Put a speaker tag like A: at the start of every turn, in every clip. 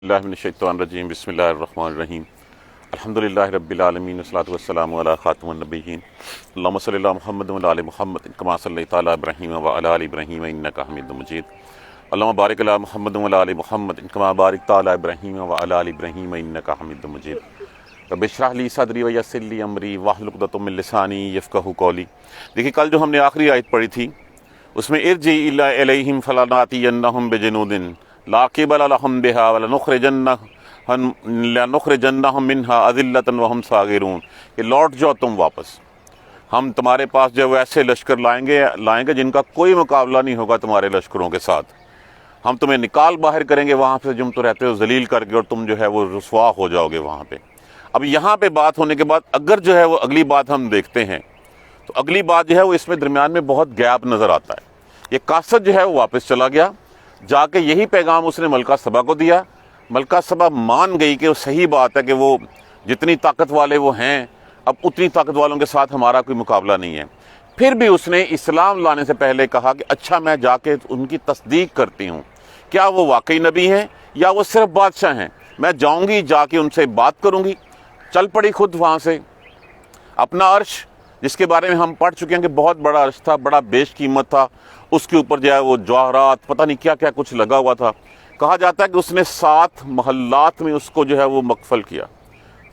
A: باللہ من الشیطان الرجیم بسم اللہ الرحمن الرحیم الحمدللہ رب العالمین والصلاۃ والسلام علی خاتم النبیین اللہم صلی علی محمد وعلی آل محمد کما صلیت علی ابراہیم وعلی آل ابراہیم انک حمید مجید اللہم بارک علی محمد وعلی آل محمد کما بارکت علی ابراہیم وعلی آل ابراہیم انک حمید مجید رب اشرح لی صدری ویسر لی امری واحلل عقدۃ من لسانی یفقہوا قولی۔ دیکھیے کل جو ہم نے آخری آیت پڑھی تھی اس میں ارجع الیہم فلناتینہم بجنود لا قبل لهم بها لنخرجنہم منہا اذلۃ وہم صاغرون، کہ لوٹ جاؤ تم واپس، ہم تمہارے پاس جو ایسے لشکر لائیں گے جن کا کوئی مقابلہ نہیں ہوگا تمہارے لشکروں کے ساتھ، ہم تمہیں نکال باہر کریں گے وہاں پہ جم تو رہتے ہو ذلیل کر کے، اور تم جو ہے وہ رسوا ہو جاؤ گے وہاں پہ۔ اب یہاں پہ بات ہونے کے بعد اگر جو ہے وہ اگلی بات ہم دیکھتے ہیں تو اگلی بات جو ہے وہ اس میں درمیان میں بہت گیپ نظر آتا ہے۔ یہ قاصد جو ہے وہ واپس چلا گیا، جا کے یہی پیغام اس نے ملکہ سبا کو دیا، ملکہ سبا مان گئی کہ وہ صحیح بات ہے کہ وہ جتنی طاقت والے وہ ہیں اب اتنی طاقت والوں کے ساتھ ہمارا کوئی مقابلہ نہیں ہے۔ پھر بھی اس نے اسلام لانے سے پہلے کہا کہ اچھا میں جا کے ان کی تصدیق کرتی ہوں، کیا وہ واقعی نبی ہیں یا وہ صرف بادشاہ ہیں، میں جاؤں گی جا کے ان سے بات کروں گی۔ چل پڑی خود وہاں سے، اپنا عرش جس کے بارے میں ہم پڑھ چکے ہیں کہ بہت بڑا عرش تھا، بڑا بیش قیمت تھا، اس کے اوپر جو ہے وہ جواہرات پتہ نہیں کیا کیا کچھ لگا ہوا تھا۔ کہا جاتا ہے کہ اس نے 7 محلات میں اس کو جو ہے وہ مقفل کیا،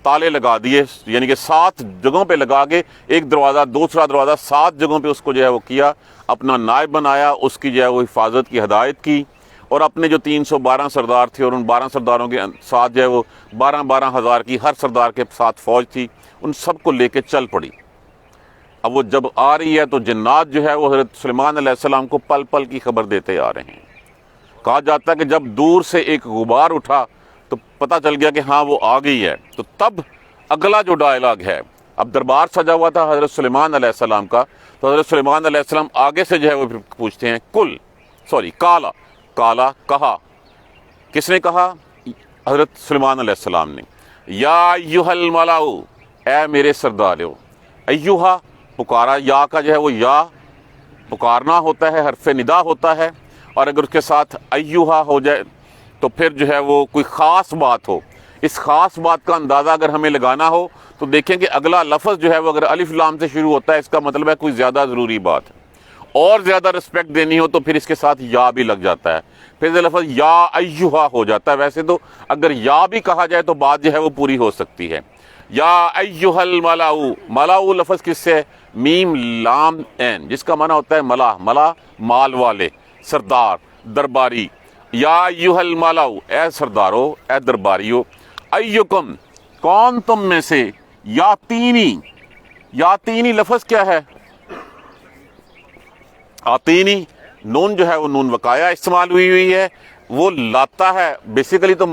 A: تالے لگا دیے، یعنی کہ 7 جگہوں پہ لگا کے ایک دروازہ دوسرا دروازہ 7 جگہوں پہ اس کو جو ہے وہ کیا، اپنا نائب بنایا، اس کی جو ہے وہ حفاظت کی ہدایت کی، اور اپنے جو 312 سردار تھے اور ان 12 سرداروں کے ساتھ جو ہے وہ 12 ہزار کی ہر سردار کے ساتھ فوج تھی، ان سب کو لے کے چل پڑی۔ اب وہ جب آ رہی ہے تو جنات جو ہے وہ حضرت سلیمان علیہ السلام کو پل پل کی خبر دیتے آ رہے ہیں۔ کہا جاتا ہے کہ جب دور سے ایک غبار اٹھا تو پتہ چل گیا کہ ہاں وہ آ گئی ہے، تو تب اگلا جو ڈائلاگ ہے، اب دربار سجا ہوا تھا حضرت سلیمان علیہ السلام کا، تو حضرت سلیمان علیہ السلام آگے سے جو ہے وہ پوچھتے ہیں کالا کہا، کس نے کہا؟ حضرت سلیمان علیہ السلام نے، یا ایھا الملأ، اے میرے سردارو، ایھا پکارا، یا کا جو ہے وہ یا پکارنا ہوتا ہے، حرف ندا ہوتا ہے، اور اگر اس کے ساتھ ایھا ہو جائے تو پھر جو ہے وہ کوئی خاص بات ہو۔ اس خاص بات کا اندازہ اگر ہمیں لگانا ہو تو دیکھیں کہ اگلا لفظ جو ہے وہ اگر الف لام سے شروع ہوتا ہے، اس کا مطلب ہے کوئی زیادہ ضروری بات ہے، اور زیادہ رسپیکٹ دینی ہو تو پھر اس کے ساتھ یا بھی لگ جاتا ہے، پھر یہ لفظ یا ایھا ہو جاتا ہے۔ ویسے تو اگر یا بھی کہا جائے تو بات جو ہے وہ پوری ہو سکتی ہے۔ یا ایھا الملأ، ملأ لفظ کس سے؟ میم لام عین، جس کا معنی ہوتا ہے ملا مال والے، سردار، درباری۔ یا ایھا الملأ، اے سردارو، اے درباریو، ایکم، کون تم میں سے، یاتینی لفظ کیا ہے؟ آتینی، نون جو ہے وہ نون وقایا استعمال ہوئی ہے، وہ لاتا ہے، بیسیکلی تو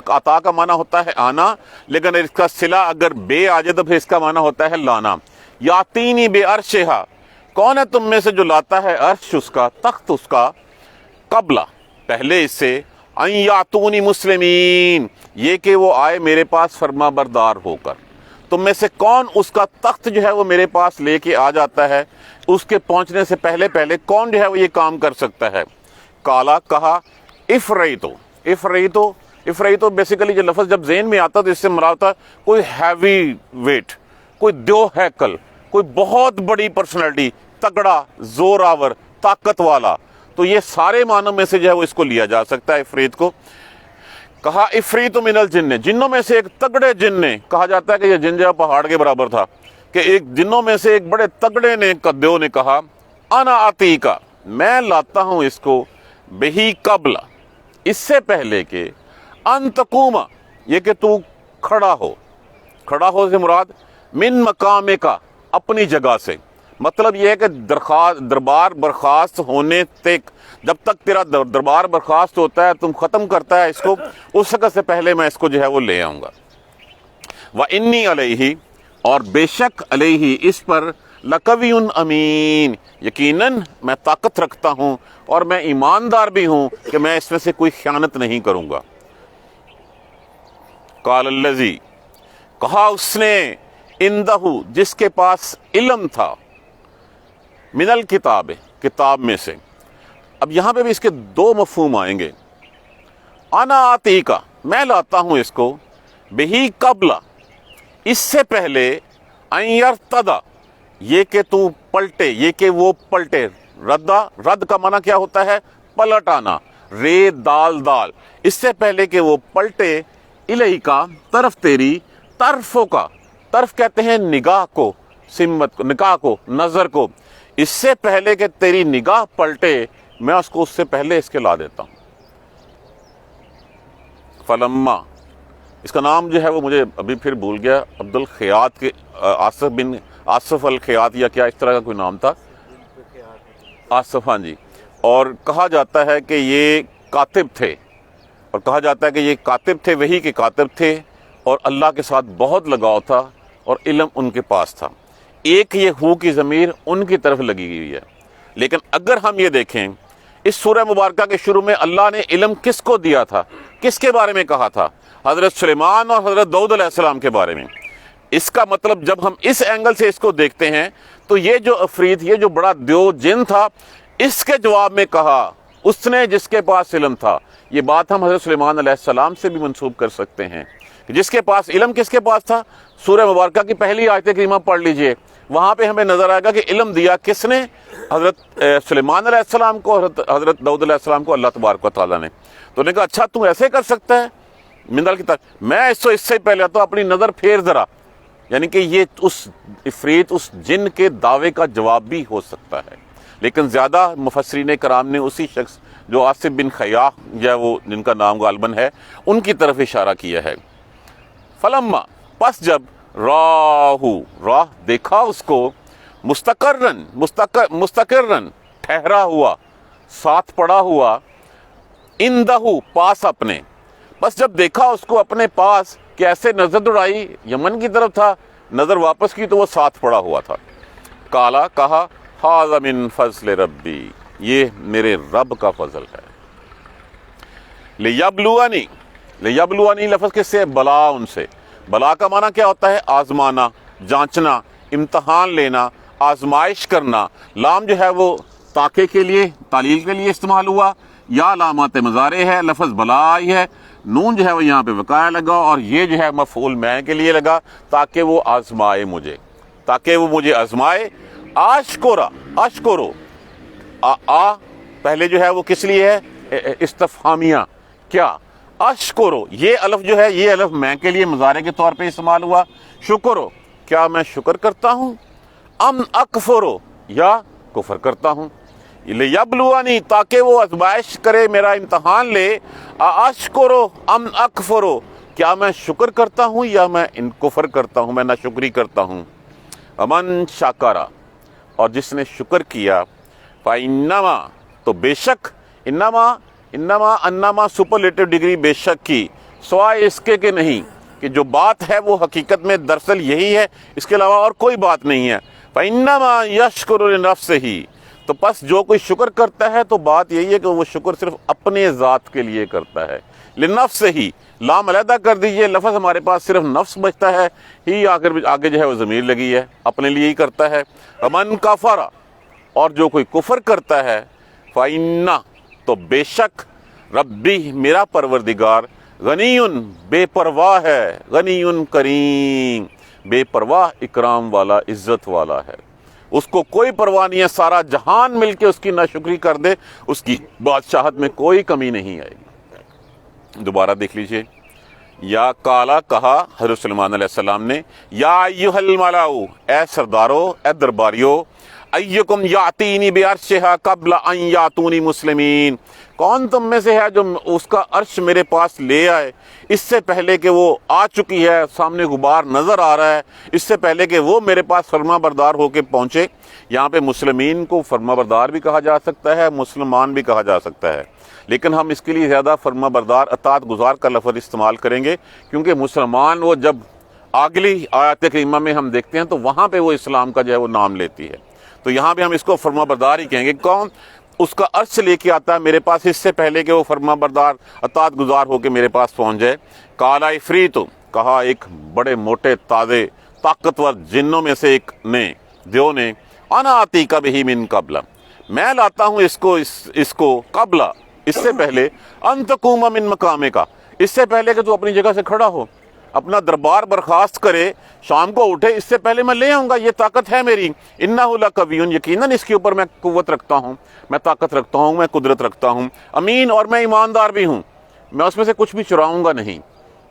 A: عطا کا معنی ہوتا ہے آنا، لیکن اس کا صلہ اگر بے آ جائے تو پھر اس کا معنی ہوتا ہے لانا۔ یاتینی بے عرشہا، کون ہے تم میں سے جو لاتا ہے عرش اس کا، تخت اس کا، قبلہ، پہلے اس سے، ان یاتونی مسلمین، یہ کہ وہ آئے میرے پاس فرما بردار ہو کر۔ تم میں سے کون اس کا تخت جو ہے وہ میرے پاس لے کے آ جاتا ہے، اس کے پہنچنے سے پہلے کون جو ہے وہ یہ کام کر سکتا ہے؟ کالا کہا، افریتو بیسیکلی جو لفظ جب ذہن میں آتا تو اس سے مراد ہوتا کوئی ہیوی ویٹ، کوئی دیو ہیکل، کوئی بہت بڑی پرسنالٹی، تگڑا، زوراور، طاقت والا، تو یہ سارے معنوں میں سے جو ہے وہ اس کو لیا جا سکتا ہے افریت کو۔ کہا افریت من الجن، جنوں میں سے ایک تگڑے جن نے، کہا جاتا ہے کہ یہ جن جو پہاڑ کے برابر تھا، کہ ایک جنوں میں سے ایک بڑے تگڑے نے کدیو نے کہا، انا آتیکا، میں لاتا ہوں اس کو، بہی قبل، اس سے پہلے کہ ان تقوم، یہ کہ تو کھڑا ہو سے مراد من مقام کا، اپنی جگہ سے، مطلب یہ ہے کہ دربار برخاست ہونے تک، جب تک تیرا دربار برخاست ہوتا ہے، تم ختم کرتا ہے اس کو، اس وقت سے پہلے میں اس کو جو ہے وہ لے آؤں گا۔ وَإِنِّي عَلَيْهِ، اور بے شک علیہ اس پر، لَقَوِيٌّ امین، یقیناً میں طاقت رکھتا ہوں اور میں ایماندار بھی ہوں کہ میں اس میں سے کوئی خیانت نہیں کروں گا۔ قال الذی، کہا اس نے، عندہ، جس کے پاس علم تھا، من الکتاب، کتاب میں سے۔ اب یہاں پہ بھی اس کے 2 مفہوم آئیں گے۔ انا آتی کا، میں لاتا ہوں اس کو بہی قبلا، اس سے پہلے ان یرتدا، یہ کہ تو پلٹے، یہ کہ وہ پلٹے، ردا، رد کا معنی کیا ہوتا ہے؟ پلٹ آنا، رے دال دال، اس سے پہلے کہ وہ پلٹے، الیہ کا، طرف تیری، طرفوں کا، طرف کہتے ہیں نگاہ کو، سمت کو، نگاہ کو، نظر کو، اس سے پہلے کہ تیری نگاہ پلٹے میں اس کو اس سے پہلے اس کے لا دیتا ہوں۔ فلما، اس کا نام جو ہے وہ مجھے ابھی پھر بھول گیا، عبد الخیاط کے، آصف بن آصف الخیاط یا کیا اس طرح کا کوئی نام تھا، آصف، ہاں جی، اور کہا جاتا ہے کہ یہ کاتب تھے، اور کہا جاتا ہے کہ یہ کاتب تھے، وحی کے کاتب تھے، اور اللہ کے ساتھ بہت لگاؤ تھا اور علم ان کے پاس تھا۔ ایک یہ ہو کی ضمیر ان کی طرف لگی ہوئی ہے، لیکن اگر ہم یہ دیکھیں اس سورہ مبارکہ کے شروع میں اللہ نے علم کس کو دیا تھا، کس کے بارے میں کہا تھا؟ حضرت سلیمان اور حضرت داؤد علیہ السلام کے بارے میں۔ اس کا مطلب جب ہم اس اینگل سے اس کو دیکھتے ہیں تو یہ جو عفریت، یہ جو بڑا دیو جن تھا، اس کے جواب میں کہا اس نے جس کے پاس علم تھا۔ یہ بات ہم حضرت سلیمان علیہ السلام سے بھی منسوب کر سکتے ہیں کہ جس کے پاس علم، کس کے پاس تھا؟ سورہ مبارکہ کی پہلی آیت کریمہ پڑھ لیجئے، وہاں پہ ہمیں نظر آئے گا کہ علم دیا کس نے؟ حضرت سلیمان علیہ السلام کو، حضرت داؤد علیہ السلام کو اللہ تبارک و تعالیٰ نے۔ تو انہوں نے کہا اچھا تو ایسے کر سکتا ہے مندل کی طرف، میں اس سے پہلے تو اپنی نظر پھیر ذرا، یعنی کہ یہ اس عفریت، اس جن کے دعوے کا جواب بھی ہو سکتا ہے، لیکن زیادہ مفسرین کرام نے اسی شخص جو آصف بن خیاط یا وہ جن کا نام غالباً ہے، ان کی طرف اشارہ کیا ہے۔ فلما، پس جب، راہ دیکھا اس کو، مستقرن ٹھہرا ہوا، ساتھ پڑا ہوا، اندہ پاس اپنے، بس جب دیکھا اس کو اپنے پاس کہ ایسے نظر دوڑائی، یمن کی طرف تھا، نظر واپس کی تو وہ ساتھ پڑا ہوا تھا، کالا، کہا، ھذا من فضل ربی، یہ میرے رب کا فضل ہے۔ لیبلونی لفظ کس سے؟ بلا، ان سے۔ بلا کا معنی کیا ہوتا ہے؟ آزمانا، جانچنا، امتحان لینا، آزمائش کرنا۔ لام جو ہے وہ تاکے کے لیے، تعلیل کے لیے استعمال ہوا، یا علامات مضارع ہے، لفظ بلا ہی ہے، نون جو ہے وہ یہاں پہ وقایا لگا، اور یہ جو ہے مفعول میں کے لیے لگا، تاکہ وہ آزمائے مجھے، تاکہ وہ مجھے آزمائے۔ اشکرو، پہلے جو ہے وہ کس لیے ہے؟ استفہامیہ، کیا؟ اشکرو، یہ الف جو ہے، یہ الف میں کے لیے مضارع کے طور پہ استعمال ہوا۔ شکرو، کیا میں شکر کرتا ہوں؟ ام اکفرو، یا کفر کرتا ہوں؟ لیبلونی، تاکہ وہ آزمائش کرے، میرا امتحان لے۔ اشکرو ام اکفرو، کیا میں شکر کرتا ہوں یا میں کفر کرتا ہوں، میں ناشکری کرتا ہوں۔ امن شاکرا، اور جس نے شکر کیا، فإنما، تو بے شک، انما سپرلیٹو ڈگری بے شک کی، سوائے اس کے کہ نہیں، کہ جو بات ہے وہ حقیقت میں دراصل یہی ہے، اس کے علاوہ اور کوئی بات نہیں ہے۔ فإنما یشکر لنفسہ، تو پس جو کوئی شکر کرتا ہے تو بات یہی ہے کہ وہ شکر صرف اپنے ذات کے لیے کرتا ہے۔ لنفسہ، لام علیحدہ کر دیجئے، لفظ ہمارے پاس صرف نفس بچتا ہے، ہی آگے جو ہے وہ ضمیر لگی ہے، اپنے لیے ہی کرتا ہے۔ ومن کفر، اور جو کوئی کفر کرتا ہے، فإنہ، تو بے شک، ربی، میرا پروردگار، غنی، بے پرواہ ہے، غنی کریم، بے پرواہ، اکرام والا، عزت والا ہے، اس کو کوئی پرواہ نہیں ہے، سارا جہان مل کے اس کی ناشکری کر دے، اس کی بادشاہت میں کوئی کمی نہیں آئے گی۔ دوبارہ دیکھ لیجئے، یا کالا، کہا حضرت سلیمان علیہ السلام نے، یا ایھا الملأ، اے سردارو، اے درباریو، ایکم یاتینی بعرشھا قبل ان یاتونی مسلمین، کون تم میں سے ہے جو اس کا عرش میرے پاس لے آئے اس سے پہلے کہ وہ آ چکی ہے، سامنے غبار نظر آ رہا ہے، اس سے پہلے کہ وہ میرے پاس فرما بردار ہو کے پہنچے۔ یہاں پہ مسلمین کو فرما بردار بھی کہا جا سکتا ہے، مسلمان بھی کہا جا سکتا ہے، لیکن ہم اس کے لیے زیادہ فرما بردار، اطاعت گزار کا لفظ استعمال کریں گے، کیونکہ مسلمان وہ جب اگلی آیت کریمہ میں ہم دیکھتے ہیں تو وہاں پہ وہ اسلام کا جو ہے وہ نام لیتی ہے، تو یہاں بھی ہم اس کو فرما بردار ہی کہیں گے۔ کون اس کا عرش لے کے آتا ہے میرے پاس اس سے پہلے کہ وہ فرما بردار، اطاعت گزار ہو کے میرے پاس پہنچ جائے؟ کالا عفریت، کہا ایک بڑے موٹے تازے طاقتور جنوں میں سے ایک نے، دیو نے، انا آتیک بہ من قبل، میں لاتا ہوں اس کو قبل، اس سے پہلے، ان تقوم من مقامک، اس سے پہلے کہ تو اپنی جگہ سے کھڑا ہو، اپنا دربار برخاست کرے، شام کو اٹھے، اس سے پہلے میں لے آؤں گا، یہ طاقت ہے میری، انہ لقوی، یقیناً اس کے اوپر میں قوت رکھتا ہوں، میں طاقت رکھتا ہوں، میں قدرت رکھتا ہوں، امین، اور میں ایماندار بھی ہوں، میں اس میں سے کچھ بھی چراؤں گا نہیں،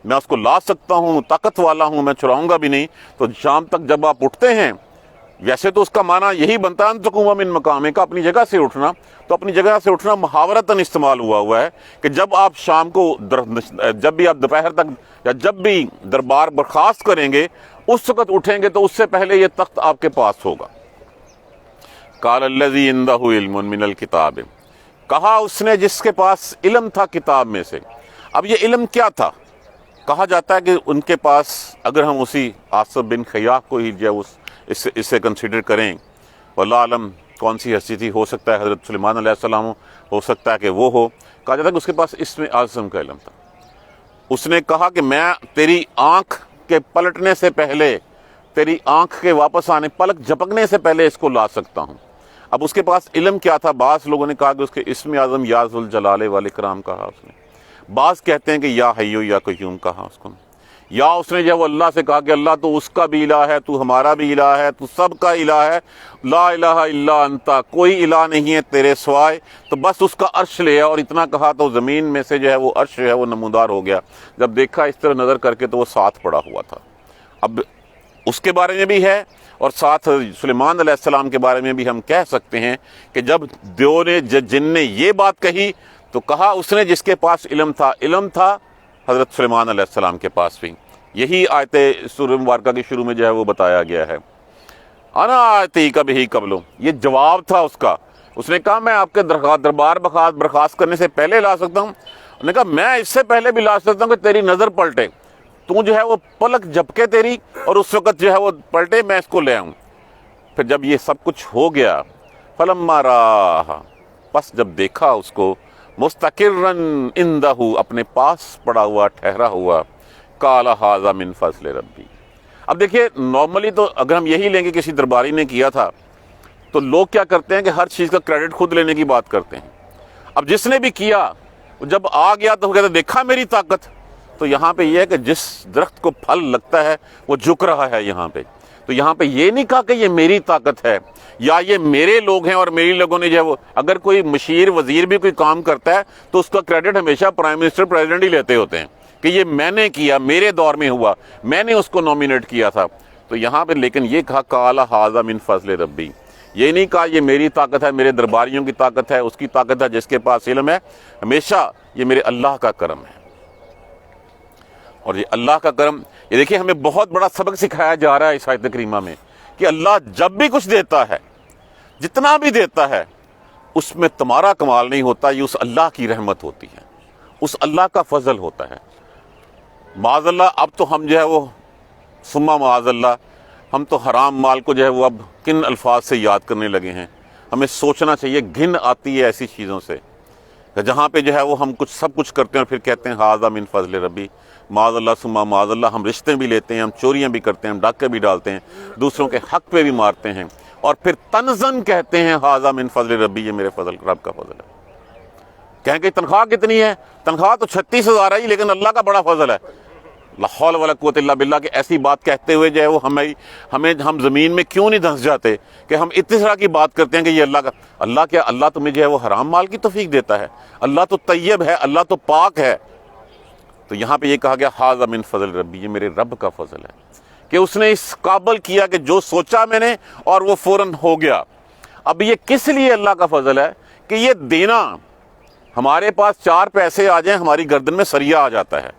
A: میں اس کو لا سکتا ہوں، طاقت والا ہوں، میں چراؤں گا بھی نہیں۔ تو شام تک جب آپ اٹھتے ہیں، ویسے تو اس کا معنی یہی بنتا ہے تقوم من مقامک، کا اپنی جگہ سے اٹھنا، تو اپنی جگہ سے اٹھنا محاورتاً استعمال ہوا ہے کہ جب آپ شام کو جب بھی آپ دوپہر تک یا جب بھی دربار برخاست کریں گے، اس وقت اٹھیں گے تو اس سے پہلے یہ تخت آپ کے پاس ہوگا۔ قال الذی عندہ علم من الکتاب، کہا اس نے جس کے پاس علم تھا کتاب میں سے۔ اب یہ علم کیا تھا؟ کہا جاتا ہے کہ ان کے پاس، اگر ہم اسی آصف بن خیاح کو ہی جو اس سے کنسیڈر کریں، واللہ عالم کون سی حیثیت تھی، ہو سکتا ہے حضرت سلیمان علیہ السلام ہو سکتا ہے کہ وہ ہو، کہا جاتا ہے کہ اس کے پاس اسم اعظم کا علم تھا۔ اس نے کہا کہ میں تیری آنکھ کے پلٹنے سے پہلے، تیری آنکھ کے واپس آنے، پلک جھپکنے سے پہلے اس کو لا سکتا ہوں۔ اب اس کے پاس علم کیا تھا؟ بعض لوگوں نے کہا کہ اس کے اسم اعظم یا ذوالجلال والاکرام کہا اس نے، بعض کہتے ہیں کہ یا حیو یا قیوم کہا اس کو، یا اس نے جب اللہ سے کہا کہ اللہ تو اس کا بھی الہ ہے، تو ہمارا بھی الہ ہے، تو سب کا الہ ہے، لا الہ الا انتا، کوئی الہ نہیں ہے تیرے سوائے، تو بس اس کا عرش لے آیا، اور اتنا کہا تو زمین میں سے جو ہے وہ عرش ہے وہ نمودار ہو گیا، جب دیکھا اس طرح نظر کر کے تو وہ ساتھ پڑا ہوا تھا۔ اب اس کے بارے میں بھی ہے، اور ساتھ سلیمان علیہ السلام کے بارے میں بھی ہم کہہ سکتے ہیں کہ جب دیو نے جن نے یہ بات کہی تو کہا اس نے جس کے پاس علم تھا حضرت سلیمان علیہ السلام کے پاس بھی۔ یہی آیت سورہ مبارکہ کے شروع میں جو ہے وہ بتایا گیا ہے، انا آتی کبھی قبلو، یہ جواب تھا اس کا۔ اس نے کہا میں آپ کے دربار برخاست کرنے سے پہلے لا سکتا ہوں، انہوں نے کہا میں اس سے پہلے بھی لا سکتا ہوں کہ تیری نظر پلٹے، تو جو ہے وہ پلک جھپکے تیری، اور اس وقت جو ہے وہ پلٹے، میں اس کو لے آؤں۔ پھر جب یہ سب کچھ ہو گیا، فلما راہ، پس جب دیکھا اس کو، مستقرن عندہ، اپنے پاس پڑا ہوا، ٹھہرا ہوا، قال ھذا من فضل ربی۔ اب دیکھیے نارملی تو اگر ہم یہی لیں گے کسی درباری نے کیا تھا، تو لوگ کیا کرتے ہیں کہ ہر چیز کا کریڈٹ خود لینے کی بات کرتے ہیں۔ اب جس نے بھی کیا، جب آ گیا تو وہ کہتے دیکھا میری طاقت۔ تو یہاں پہ یہ ہے کہ جس درخت کو پھل لگتا ہے وہ جھک رہا ہے یہاں پہ، تو یہاں پہ یہ نہیں کہا کہ یہ میری طاقت ہے یا یہ میرے لوگ ہیں اور میری لوگوں نے جو ہے وہ، اگر کوئی مشیر وزیر بھی کوئی کام کرتا ہے تو اس کا کریڈٹ ہمیشہ پرائم منسٹر پریزیڈنٹ ہی لیتے ہوتے ہیں کہ یہ میں نے کیا، میرے دور میں ہوا، میں نے اس کو نومینیٹ کیا تھا۔ تو یہاں پہ لیکن یہ کہا قال ھذا من فضل ربی، یہ نہیں کہا یہ میری طاقت ہے، میرے درباریوں کی طاقت ہے، اس کی طاقت ہے جس کے پاس علم ہے، ہمیشہ یہ میرے اللہ کا کرم ہے۔ اور یہ اللہ کا کرم، یہ دیکھیں ہمیں بہت بڑا سبق سکھایا جا رہا ہے اس آیت کریمہ میں کہ اللہ جب بھی کچھ دیتا ہے، جتنا بھی دیتا ہے، اس میں تمہارا کمال نہیں ہوتا، یہ اس اللہ کی رحمت ہوتی ہے، اس اللہ کا فضل ہوتا ہے۔ معاذ اللہ، اب تو ہم جو ہے وہ ثم معاذ اللہ، ہم تو حرام مال کو جو ہے وہ اب کن الفاظ سے یاد کرنے لگے ہیں۔ ہمیں سوچنا چاہیے، گھن آتی ہے ایسی چیزوں سے جہاں پہ جو ہے وہ ہم سب کچھ کرتے ہیں اور پھر کہتے ہیں ھذا من فضل ربی، معاذ اللہ ثم معاذ اللہ۔ ہم رشتے بھی لیتے ہیں، ہم چوریاں بھی کرتے ہیں، ہم ڈاکے بھی ڈالتے ہیں، دوسروں کے حق پہ بھی مارتے ہیں، اور پھر تنزن کہتے ہیں ھذا من فضل ربی، یہ میرے فضل رب کا فضل ہے۔ کہیں کہ تنخواہ کتنی ہے؟ تنخواہ تو 36,000 ہے، لیکن اللہ کا بڑا فضل ہے۔ لا حول ولا قوت الا باللہ، کہ ایسی بات کہتے ہوئے جو ہے وہ ہم زمین میں کیوں نہیں دھنس جاتے کہ ہم اتنی طرح کی بات کرتے ہیں کہ یہ اللہ کیا، اللہ تمہیں جو ہے وہ حرام مال کی توفیق دیتا ہے؟ اللہ تو طیب ہے، اللہ تو پاک ہے۔ تو یہاں پہ یہ کہا گیا ھذا من فضل ربی، یہ میرے رب کا فضل ہے کہ اس نے اس قابل کیا کہ جو سوچا میں نے اور وہ فوراً ہو گیا۔ اب یہ کس لیے اللہ کا فضل ہے کہ یہ دینا، ہمارے پاس 4 پیسے آ جائیں ہماری گردن میں سریا آ جاتا ہے۔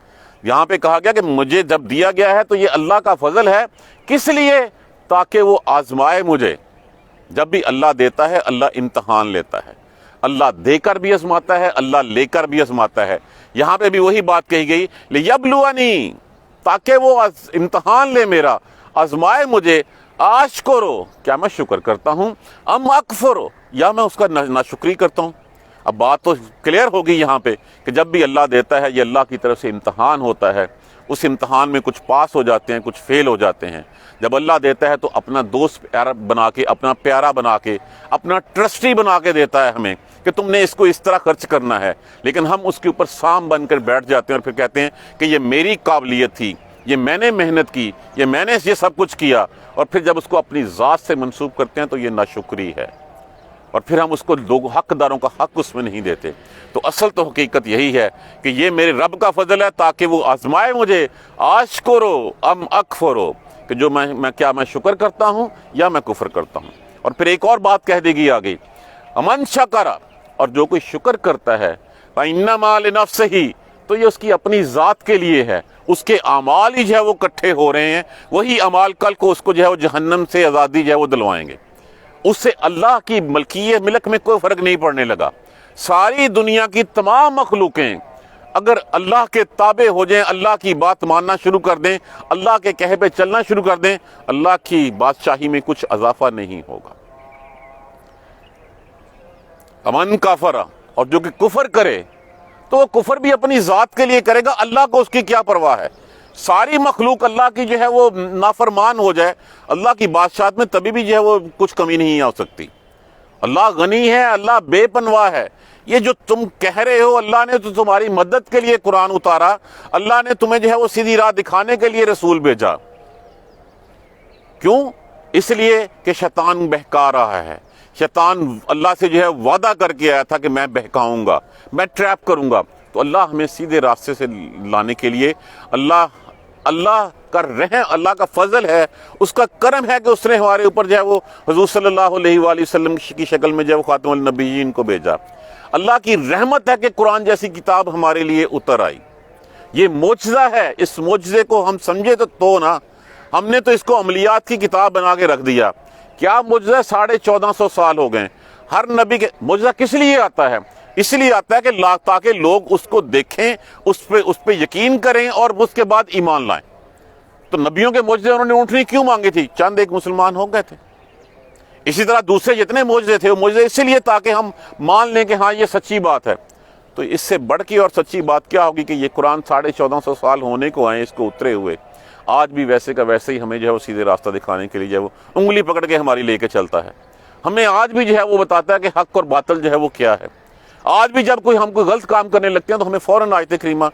A: یہاں پہ کہا گیا کہ مجھے جب دیا گیا ہے تو یہ اللہ کا فضل ہے، کس لیے؟ تاکہ وہ آزمائے مجھے۔ جب بھی اللہ دیتا ہے اللہ امتحان لیتا ہے، اللہ دے کر بھی آزماتا ہے، اللہ لے کر بھی آزماتا ہے۔ یہاں پہ بھی وہی بات کہی گئی، لیبلونی، تاکہ وہ امتحان لے میرا، آزمائے مجھے، اشکرو، کیا میں شکر کرتا ہوں، ام اکفرو، یا میں اس کا ناشکری کرتا ہوں۔ اب بات تو کلیئر ہوگی یہاں پہ کہ جب بھی اللہ دیتا ہے یہ اللہ کی طرف سے امتحان ہوتا ہے، اس امتحان میں کچھ پاس ہو جاتے ہیں، کچھ فیل ہو جاتے ہیں۔ جب اللہ دیتا ہے تو اپنا دوست پیارا بنا کے، اپنا پیارا بنا کے، اپنا ٹرسٹی بنا کے دیتا ہے ہمیں کہ تم نے اس کو اس طرح خرچ کرنا ہے، لیکن ہم اس کے اوپر سام بن کر بیٹھ جاتے ہیں اور پھر کہتے ہیں کہ یہ میری قابلیت تھی، یہ میں نے محنت کی، یہ میں نے یہ سب کچھ کیا، اور پھر جب اس کو اپنی ذات سے منسوب کرتے ہیں تو یہ ناشکری ہے، اور پھر ہم اس کو لوگ حقداروں کا حق اس میں نہیں دیتے۔ تو اصل تو حقیقت یہی ہے کہ یہ میرے رب کا فضل ہے تاکہ وہ آزمائے مجھے، اشکرو ام اکفرو، کہ جو میں شکر کرتا ہوں یا میں کفر کرتا ہوں۔ اور پھر ایک اور بات کہہ دے گی آگے، امن شکر، اور جو کوئی شکر کرتا ہے فإنما لنفسہ، تو یہ اس کی اپنی ذات کے لیے ہے، اس کے اعمال ہی جو ہے وہ کٹھے ہو رہے ہیں، وہی اعمال کل کو اس کو جو ہے وہ جہنم سے آزادی جو ہے وہ دلوائیں گے۔ اس سے اللہ کی ملک میں کوئی فرق نہیں پڑنے لگا۔ ساری دنیا کی تمام مخلوقیں اگر اللہ کے تابع ہو جائیں، اللہ کی بات ماننا شروع کر دیں، اللہ کے کہے پہ چلنا شروع کر دیں، اللہ کی بادشاہی میں کچھ اضافہ نہیں ہوگا۔ امن کافر، اور جو کہ کفر کرے تو وہ کفر بھی اپنی ذات کے لیے کرے گا، اللہ کو اس کی کیا پرواہ ہے۔ ساری مخلوق اللہ کی جو ہے وہ نافرمان ہو جائے، اللہ کی بادشاہت میں تبھی بھی جو ہے وہ کچھ کمی نہیں آ سکتی۔ اللہ غنی ہے، اللہ بے پنواہ ہے۔ یہ جو تم کہہ رہے ہو اللہ نے تو تمہاری مدد کے لیے قرآن اتارا، اللہ نے تمہیں جو ہے وہ سیدھی راہ دکھانے کے لیے رسول بھیجا۔ کیوں؟ اس لیے کہ شیطان بہکا رہا ہے۔ شیطان اللہ سے جو ہے وعدہ کر کے آیا تھا کہ میں بہکاؤں گا، میں ٹریپ کروں گا، تو اللہ ہمیں سیدھے راستے سے لانے کے لیے اللہ کا رحم، اللہ کا فضل ہے، اس کا کرم ہے کہ اس نے ہمارے اوپر جو ہے وہ حضور صلی اللہ علیہ وآلہ وسلم کی شکل میں جو ہے وہ خاتم النبیین کو بھیجا۔ اللہ کی رحمت ہے کہ قرآن جیسی کتاب ہمارے لیے اتر آئی۔ یہ معجزہ ہے، اس معجزے کو ہم سمجھے تو نا، ہم نے تو اس کو عملیات کی کتاب بنا کے رکھ دیا۔ کیا معجزہ؟ 1450 سال ہو گئے۔ ہر نبی کے معجزہ کس لیے آتا ہے؟ اس لیے آتا ہے کہ تاکہ لوگ اس کو دیکھیں، اس پہ یقین کریں اور اس کے بعد ایمان لائیں۔ تو نبیوں کے معجزے انہوں نے اونٹنی کیوں مانگی تھی؟ چند ایک مسلمان ہو گئے تھے۔ اسی طرح دوسرے جتنے معجزے تھے وہ معجزے اسی لیے تاکہ ہم مان لیں کہ ہاں یہ سچی بات ہے۔ تو اس سے بڑھ کے اور سچی بات کیا ہوگی کہ یہ قرآن 1450 سال ہونے کو آئے اس کو اترے ہوئے، آج بھی ویسے کا ویسے ہی ہمیں جو ہے وہ سیدھے راستہ دکھانے کے لیے جو ہے وہ انگلی پکڑ کے ہماری لے کے چلتا ہے۔ ہمیں آج بھی جو ہے وہ بتاتا ہے کہ حق اور باطل جو ہے وہ کیا ہے۔ آج بھی جب ہم کوئی غلط کام کرنے لگتے ہیں تو ہمیں فوراً آیت کریمہ،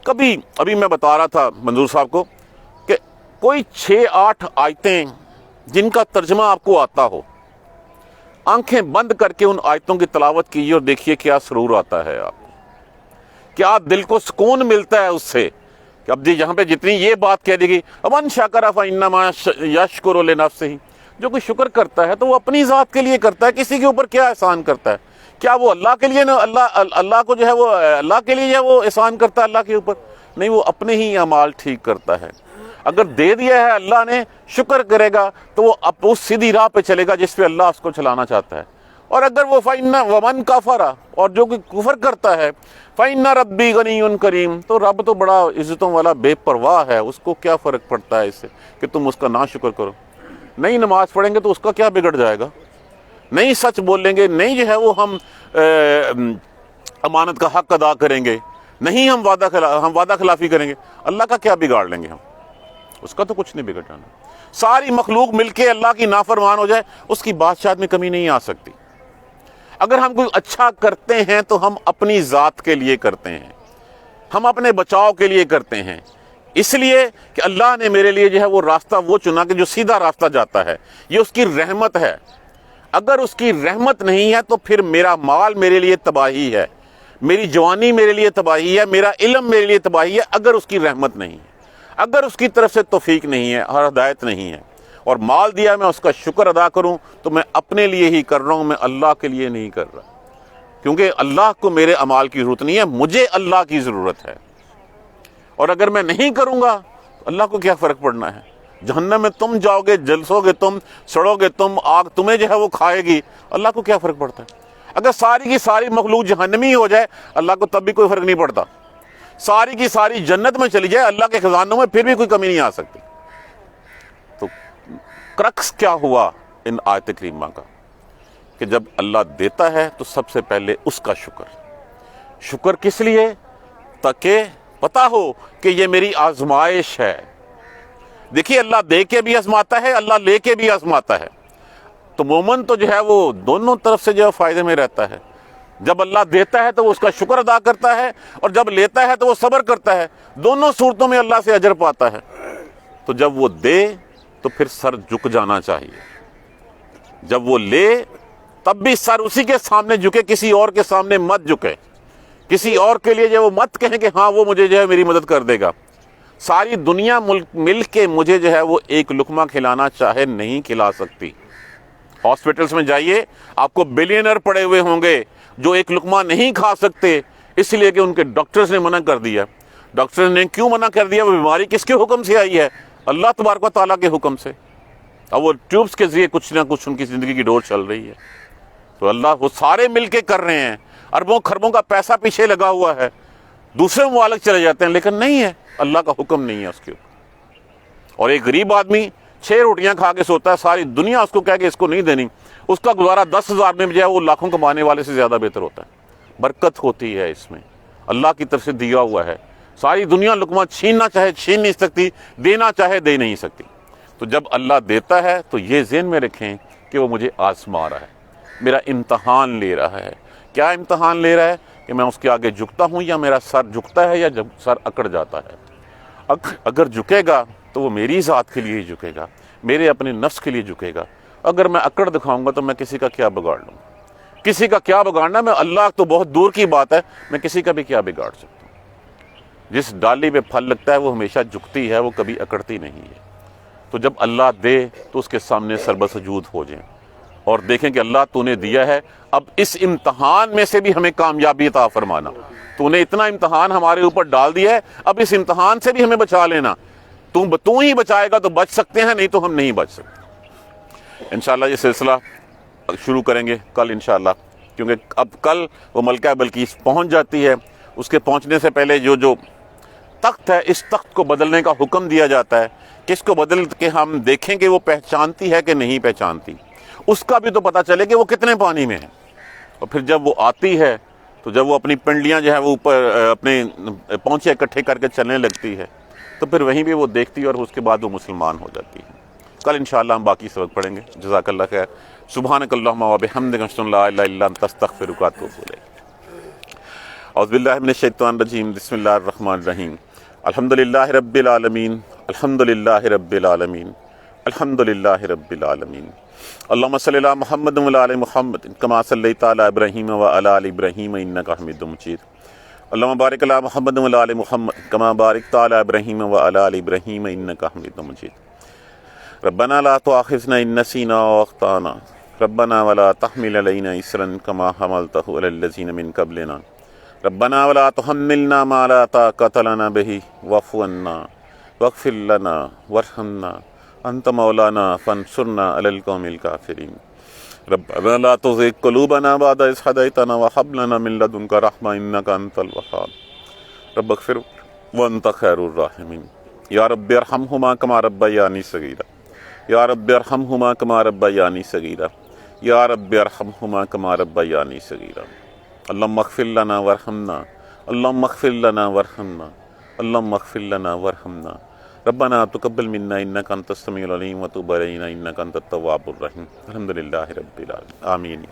A: ابھی میں بتا رہا تھا منظور صاحب کو کہ کوئی 6-8 آیتیں جن کا ترجمہ آپ کو آتا ہو، آنکھیں بند کر کے ان آیتوں کی تلاوت کیجیے اور دیکھیے کیا سرور آتا ہے آپ کو، کیا دل کو سکون ملتا ہے اس سے کہ اب یہاں پہ جتنی یہ بات کہہ دی گئی، امن شکر فإنما یشکر لنفسہ، جو کوئی شکر کرتا ہے تو وہ اپنی ذات کے لیے کرتا ہے، کسی کے اوپر کیا احسان کرتا ہے؟ کیا وہ اللہ کے لیے اللہ کو جو ہے وہ اللہ کے لیے وہ احسان کرتا ہے اللہ کے اوپر؟ نہیں، وہ اپنے ہی اعمال ٹھیک کرتا ہے۔ اگر دے دیا ہے اللہ نے، شکر کرے گا تو وہ اس سیدھی راہ پہ چلے گا جس پہ اللہ اس کو چلانا چاہتا ہے۔ اور اگر وہ ومن کفر، اور جو کوئی کفر کرتا ہے، فإن ربی غنی کریم، تو رب تو بڑا عزتوں والا بے پرواہ ہے، اس کو کیا فرق پڑتا ہے اس سے کہ تم اس کا نہ شکر کرو۔ نہیں نماز پڑھیں گے تو اس کا کیا بگڑ جائے گا؟ نہیں سچ بولیں گے، نہیں جو ہے وہ ہم امانت کا حق ادا کریں گے، نہیں ہم وعدہ خلافی کریں گے، اللہ کا کیا بگاڑ لیں گے ہم؟ اس کا تو کچھ نہیں بگڑ جانا۔ ساری مخلوق مل کے اللہ کی نافرمان ہو جائے، اس کی بادشاہت میں کمی نہیں آ سکتی۔ اگر ہم کوئی اچھا کرتے ہیں تو ہم اپنی ذات کے لیے کرتے ہیں، ہم اپنے بچاؤ کے لیے کرتے ہیں، اس لیے کہ اللہ نے میرے لیے جو ہے وہ راستہ وہ چنا کہ جو سیدھا راستہ جاتا ہے، یہ اس کی رحمت ہے۔ اگر اس کی رحمت نہیں ہے تو پھر میرا مال میرے لیے تباہی ہے، میری جوانی میرے لیے تباہی ہے، میرا علم میرے لیے تباہی ہے، اگر اس کی رحمت نہیں ہے، اگر اس کی طرف سے توفیق نہیں ہے اور ہدایت نہیں ہے۔ اور مال دیا میں اس کا شکر ادا کروں تو میں اپنے لیے ہی کر رہا ہوں، میں اللہ کے لیے نہیں کر رہا، کیونکہ اللہ کو میرے اعمال کی ضرورت نہیں ہے، مجھے اللہ کی ضرورت ہے۔ اور اگر میں نہیں کروں گا تو اللہ کو کیا فرق پڑنا ہے؟ جہنم میں تم جاؤ گے، جلسو گے تم، سڑو گے تم، آگ تمہیں جو ہے وہ کھائے گی، اللہ کو کیا فرق پڑتا ہے؟ اگر ساری کی ساری مخلوق جہنمی ہو جائے اللہ کو تب بھی کوئی فرق نہیں پڑتا، ساری کی ساری جنت میں چلی جائے اللہ کے خزانوں میں پھر بھی کوئی کمی نہیں آ سکتی۔ تو کرکس کیا ہوا ان آیت کریمہ کا کہ جب اللہ دیتا ہے تو سب سے پہلے اس کا شکر کس لیے؟ تاکہ پتہ ہو کہ یہ میری آزمائش ہے۔ دیکھیے اللہ دے کے بھی آزماتا ہے، اللہ لے کے بھی آزماتا ہے۔ تو مومن تو جو ہے وہ دونوں طرف سے جو ہے فائدے میں رہتا ہے۔ جب اللہ دیتا ہے تو وہ اس کا شکر ادا کرتا ہے، اور جب لیتا ہے تو وہ صبر کرتا ہے۔ دونوں صورتوں میں اللہ سے اجر پاتا ہے۔ تو جب وہ دے تو پھر سر جھک جانا چاہیے، جب وہ لے تب بھی سر اسی کے سامنے جھکے، کسی اور کے سامنے مت جھکے، کسی اور کے لیے جو وہ مت کہیں کہ ہاں وہ مجھے جو ہے میری مدد کر دے گا۔ ساری دنیا مل کے مجھے جو ہے وہ ایک لقمہ کھلانا چاہے نہیں کھلا سکتی۔ ہاسپٹلس میں جائیے، آپ کو بلینئر پڑے ہوئے ہوں گے جو ایک لقمہ نہیں کھا سکتے، اس لیے کہ ان کے ڈاکٹرز نے منع کر دیا۔ ڈاکٹرز نے کیوں منع کر دیا؟ وہ بیماری کس کے حکم سے آئی ہے؟ اللہ تبارک و تعالیٰ کے حکم سے۔ اب وہ ٹیوبس کے ذریعے کچھ نہ کچھ ان کی زندگی کی ڈور چل رہی ہے۔ تو اللہ وہ سارے مل کے کر رہے ہیں، اربوں خربوں کا پیسہ پیچھے لگا ہوا ہے، دوسرے ممالک چلے جاتے ہیں، لیکن نہیں ہے، اللہ کا حکم نہیں ہے اس کے اوپر۔ اور ایک غریب آدمی 6 روٹیاں کھا کے سوتا ہے، ساری دنیا اس کو کہہ کے اس کو نہیں دینی، اس کا گزارا 10,000 میں جو ہے وہ لاکھوں کمانے والے سے زیادہ بہتر ہوتا ہے۔ برکت ہوتی ہے اس میں، اللہ کی طرف سے دیا ہوا ہے۔ ساری دنیا لقمہ چھیننا چاہے چھین نہیں سکتی، دینا چاہے دے نہیں سکتی۔ تو جب اللہ دیتا ہے تو یہ ذہن میں رکھیں کہ وہ مجھے آزما رہا ہے، میرا امتحان لے رہا ہے۔ کیا امتحان لے رہا ہے؟ کہ میں اس کے آگے جھکتا ہوں یا میرا سر جھکتا ہے یا جب سر اکڑ جاتا ہے۔ اگر جھکے گا تو وہ میری ذات کے لیے ہی جھکے گا، میرے اپنے نفس کے لیے جھکے گا۔ اگر میں اکڑ دکھاؤں گا تو میں کسی کا کیا بگاڑ لوں گا؟ کسی کا کیا بگاڑنا؟ میں اللہ تو بہت دور کی بات ہے، میں کسی کا بھی کیا بگاڑ سکتا ہوں؟ جس ڈالی پہ پھل لگتا ہے وہ ہمیشہ جھکتی ہے، وہ کبھی اکڑتی نہیں ہے۔ تو جب اللہ دے تو اس کے سامنے سربسجود ہو جائیں اور دیکھیں کہ اللہ تو نے دیا ہے، اب اس امتحان میں سے بھی ہمیں کامیابی عطا فرمانا۔ تو نے اتنا امتحان ہمارے اوپر ڈال دیا ہے، اب اس امتحان سے بھی ہمیں بچا لینا۔ تو ہی بچائے گا تو بچ سکتے ہیں، نہیں تو ہم نہیں بچ سکتے۔ انشاءاللہ یہ سلسلہ شروع کریں گے کل انشاءاللہ، کیونکہ اب کل وہ ملکہ بلقیس پہنچ جاتی ہے۔ اس کے پہنچنے سے پہلے جو تخت ہے، اس تخت کو بدلنے کا حکم دیا جاتا ہے، کس کو بدل کے ہم دیکھیں کہ وہ پہچانتی ہے کہ نہیں پہچانتی، اس کا بھی تو پتہ چلے کہ وہ کتنے پانی میں ہے۔ اور پھر جب وہ آتی ہے تو جب وہ اپنی پنڈلیاں جو ہے وہ اوپر اپنے پونچے اکٹھے کر کے چلنے لگتی ہے، تو پھر وہیں بھی وہ دیکھتی ہے اور اس کے بعد وہ مسلمان ہو جاتی ہے۔ کل انشاءاللہ ہم باقی سبق پڑھیں گے۔ جزاک اللہ خیر۔ سبحانک اللہم و بحمدک، اشہد ان لا الہ الا انت، استغفرک و اتوب الیک۔ اعوذ باللہ من الشیطان الرجیم، بسم اللہ الرحمن الرحیم۔ الحمدللہ رب العالمین، الحمدللہ رب العالمین، الحمدللہ رب العالمین۔ اللہم صلی علی محمد و علی محمد کما صلیت علی ابراہیم و علی آل ابراہیم انک حمید مجید۔ اللہم بارک علی محمد و علی محمد کما بارکت علی ابراہیم و علی آل ابراہیم انک حمید مجید۔ ربنا لا تؤاخذنا ان نسینا و اخطانا، ربنا ولا تحمل علینا اسرا کما حملتہ علی الذین من قبلنا، ربنا ولا تحملنا ما لا طاقۃ لنا به واعف عنا واغفر لنا وارحمنا انت مولانا فانصرنا علی القوم الکافرین۔ ربنا لا تزغ قلوبنا بعد اذ ہدیتنا وہب لنا من لدنک رحمۃ انک انت الوہاب، رب اغفر وانت خیر الراحمین۔ یا رب ارحمہما کما ربیانی صغیرا، یا رب ارحمہما کما ربیانی صغیرا، یا رب ارحمہما کما ربیانی صغیرا۔ اللہم اغفر لنا وارحمنا، اللہم اغفر لنا وارحمنا، اللہم اغفر لنا وارحمنا۔ ربنا تقبل منا انک انت السمیع العلیم وتب علینا انک انت التواب الرحیم۔ الحمدللہ رب العالمین، آمین۔